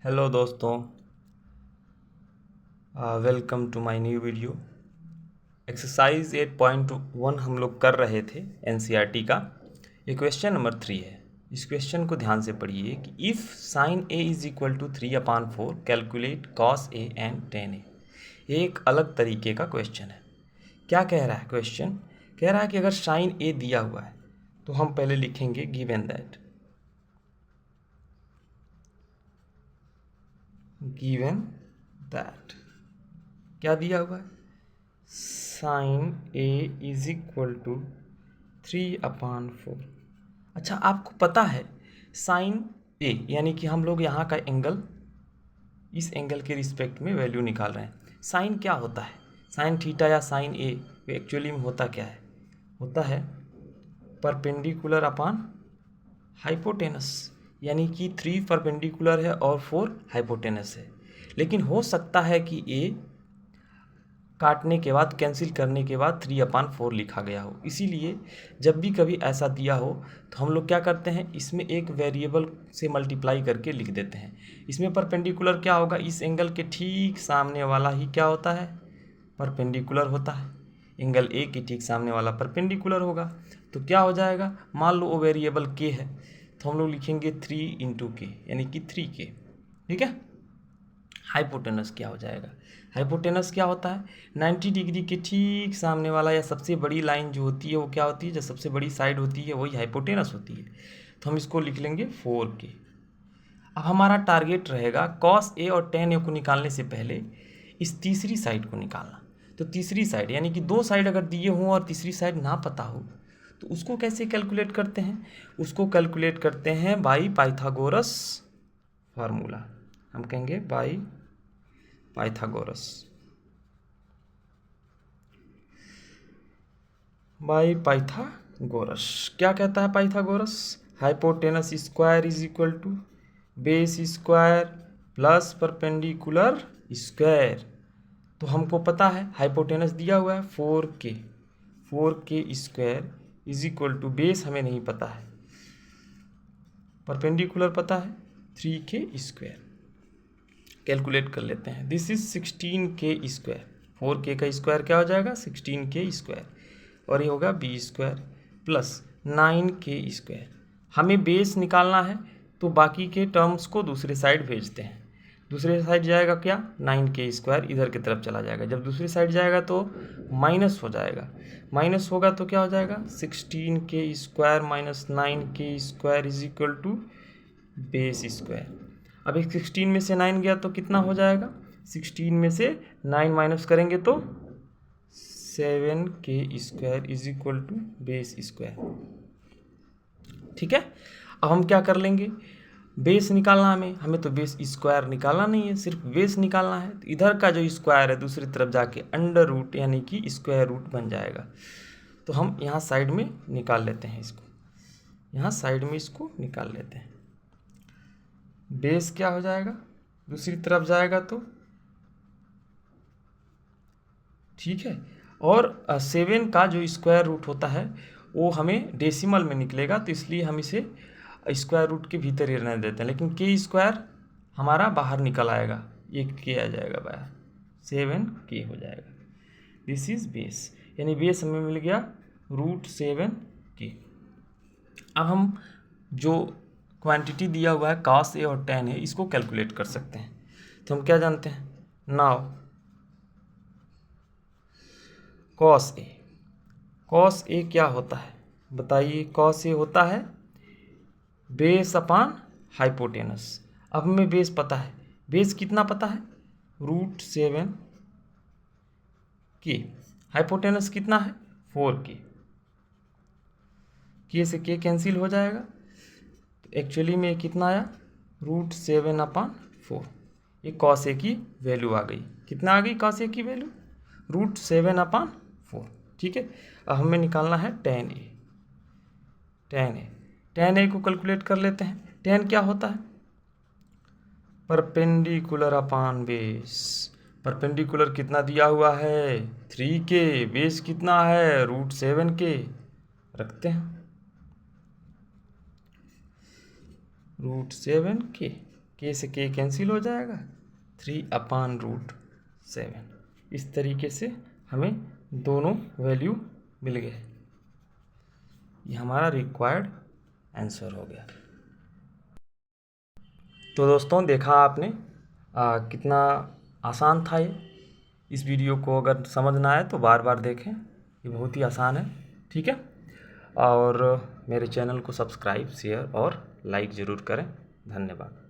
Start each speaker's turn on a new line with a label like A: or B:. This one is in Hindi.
A: हेलो दोस्तों, welcome to my new video. Exercise 8.1 हम लोग कर रहे थे एनसीईआरटी का। ये क्वेश्चन नंबर 3 है। इस क्वेश्चन को ध्यान से पढ़िए कि if sine A is equal to 3/4 calculate cos A and tan A. ये एक अलग तरीके का क्वेश्चन है। क्या कह रहा है क्वेश्चन? कह रहा है कि अगर साइन ए दिया हुआ है तो हम पहले लिखेंगे गिवन दैट क्या दिया हुआ है? Sine A is equal to 3/4। अच्छा, आपको पता है साइन ए यानी कि हम लोग यहाँ का एंगल, इस एंगल के रिस्पेक्ट में वैल्यू निकाल रहे हैं। साइन क्या होता है? साइन थीटा या साइन ए एक्चुअली में होता क्या है? होता है परपेंडिकुलर अपान हाइपोटेनस, यानी कि 3 परपेंडिकुलर है और 4 हाइपोटेनस है। लेकिन हो सकता है कि ए काटने के बाद, कैंसिल करने के बाद 3/4 लिखा गया हो। इसीलिए जब भी कभी ऐसा दिया हो तो हम लोग क्या करते हैं, इसमें एक वेरिएबल से मल्टीप्लाई करके लिख देते हैं। इसमें परपेंडिकुलर क्या होगा? इस एंगल के ठीक सामने वाला ही क्या होता है? परपेंडिकुलर होता है। एंगल ए के ठीक सामने वाला परपेंडिकुलर होगा। तो क्या हो जाएगा? मान लो वो वेरिएबल के है तो हम लोग लिखेंगे 3 × k यानी कि 3k। ठीक है। हाइपोटेनस क्या हो जाएगा? हाइपोटेनस क्या होता है? 90 डिग्री के ठीक सामने वाला या सबसे बड़ी लाइन जो होती है वो क्या होती है? जो सबसे बड़ी साइड होती है वही हाइपोटेनस होती है। तो हम इसको लिख लेंगे 4k। अब हमारा टारगेट रहेगा कॉस ए और टेन ए को निकालने से पहले इस तीसरी साइड को निकालना। तो तीसरी साइड यानी कि 2 साइड अगर दिए हों और तीसरी साइड ना पता हो तो उसको कैसे कैलकुलेट करते हैं? उसको कैलकुलेट करते हैं बाई पाइथागोरस फार्मूला। हम कहेंगे बाई पाइथागोरस। क्या कहता है Pythagoras? Hypotenuse square is equal to base square plus perpendicular square. तो हमको पता है हाइपोटेनस दिया हुआ है 4k square is equal to base हमें नहीं पता है, परपेंडिकुलर पता है 3k स्क्वायर। कैलकुलेट कर लेते हैं। This is 16k square. 4k का स्क्वायर क्या हो जाएगा? 16k स्क्वायर, और ये होगा b square plus 9k square. हमें बेस निकालना है तो बाकी के टर्म्स को दूसरे साइड भेजते हैं। दूसरे साइड जाएगा क्या? 9k स्क्वायर इधर की तरफ चला जाएगा। जब दूसरी साइड जाएगा तो माइनस हो जाएगा। माइनस होगा तो क्या हो जाएगा? 16k square minus 9k square is equal to base square. अब एक 16 में से 9 गया तो कितना हो जाएगा? 16 में से 9 माइनस करेंगे तो 7k square is equal to base square. ठीक है। अब हम क्या कर लेंगे? बेस निकालना हमें तो बेस स्क्वायर निकालना नहीं है, सिर्फ बेस निकालना है। तो इधर का जो स्क्वायर है दूसरी तरफ जाके अंडर रूट यानी कि स्क्वायर रूट बन जाएगा। तो हम यहाँ साइड में निकाल लेते हैं इसको, यहाँ साइड में इसको निकाल लेते हैं। बेस क्या हो जाएगा? दूसरी तरफ जाएगा तो ठीक है। और 7 का जो स्क्वायर रूट होता है वो हमें डेसिमल में निकलेगा, तो इसलिए हम इसे स्क्वायर रूट के भीतर ही रहने देते हैं। लेकिन के स्क्वायर हमारा बाहर निकल आएगा, एक के आ जाएगा बाहर, 7k हो जाएगा। दिस इज बेस, यानी बेस हमें मिल गया √7k। अब हम जो क्वांटिटी दिया हुआ है कॉस ए और टेन ए, इसको कैलकुलेट कर सकते हैं। तो हम क्या जानते हैं? नाउ कॉस ए क्या होता है बताइए? कॉस ए होता है बेस अपान हाइपोटेनस। अब हमें बेस पता है, बेस कितना पता है? √7k। हाइपोटेनस कितना है? 4k। के से के कैंसिल हो जाएगा, तो एक्चुअली में कितना आया? √7/4। ये कॉस ए की वैल्यू आ गई। कितना आ गई कॉस ए की वैल्यू? √7/4। ठीक है। अब हमें निकालना है टेन ए को कैलकुलेट कर लेते हैं। टेन क्या होता है? परपेंडिकुलर अपान बेस। परपेंडिकुलर कितना दिया हुआ है? 3k। बेस कितना है? √7k। रखते हैं √7k। के से के कैंसिल हो जाएगा, 3/√7। इस तरीके से हमें दोनों वैल्यू मिल गए। ये हमारा रिक्वायर्ड आंसर हो गया। तो दोस्तों देखा आपने कितना आसान था ये। इस वीडियो को अगर समझ ना आए तो बार बार देखें, ये बहुत ही आसान है। ठीक है, और मेरे चैनल को सब्सक्राइब, शेयर और लाइक ज़रूर करें। धन्यवाद।